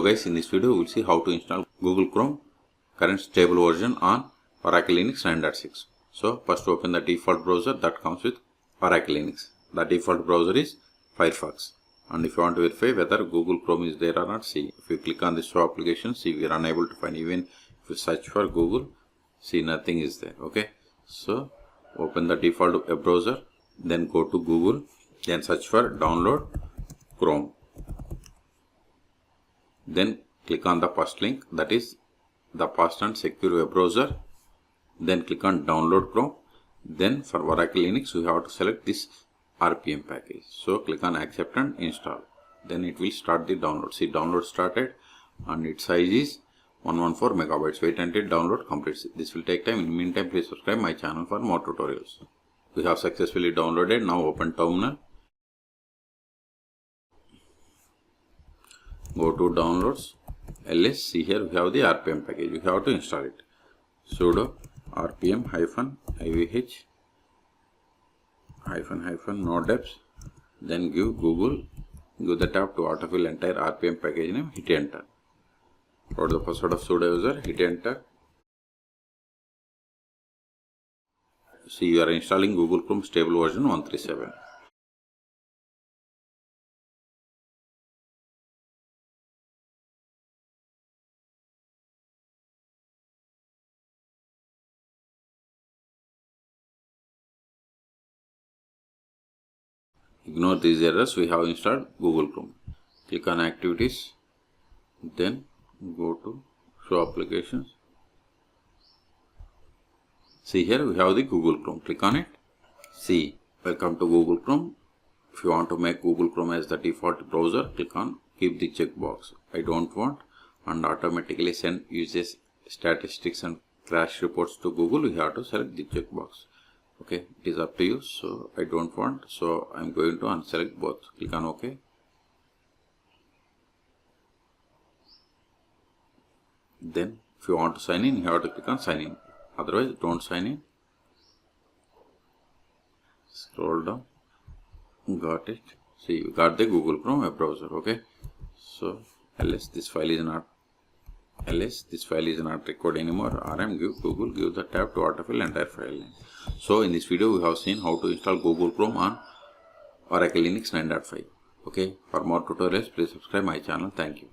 Hello guys, in this video we will see how to install Google Chrome current stable version on Oracle Linux 9.6. So first open the default browser that comes with Oracle Linux. The default browser is Firefox. And if you want to verify whether Google Chrome is there or not, see if you click on this show application, see we are unable to find. Even if you search for Google, see nothing is there. Okay, so open the default web browser, then go to Google, then search for download Chrome. Then click on the first link, that is the fast and secure web browser. Then click on download Chrome. Then for Oracle Linux we have to select this RPM package. So click on accept and install. Then it will start the download. See, download started and its size is 114 megabytes. Wait until download completes. This will take time. In the meantime, please subscribe my channel for more tutorials. We have successfully downloaded. Now open terminal. Go to downloads, ls, see here we have the RPM package, we have to install it. Sudo rpm -ivh -no deps, then give Google, give the tab to autofill entire RPM package name, hit enter. Put the password of sudo user, hit enter. See, you are installing Google Chrome stable version 137. Ignore these errors, we have installed Google Chrome. Click on activities, then go to show applications. See here we have the Google Chrome, click on it. See, welcome to Google Chrome. If you want to make Google Chrome as the default browser, click on keep the checkbox, I don't want, and automatically send users statistics and crash reports to Google. You have to select the checkbox. Okay, it is up to you. So I don't want, so I'm going to unselect both. Click on OK. Then if you want to sign in, you have to click on sign in. Otherwise don't sign in. Scroll down. Got it. See, you got the Google Chrome web browser. Okay, so ls, this file is not required anymore. rm, give Google, give the tab to autofill entire file name. So in this video we have seen how to install Google Chrome on Oracle Linux 9.5. Okay, for more tutorials please subscribe my channel. Thank you.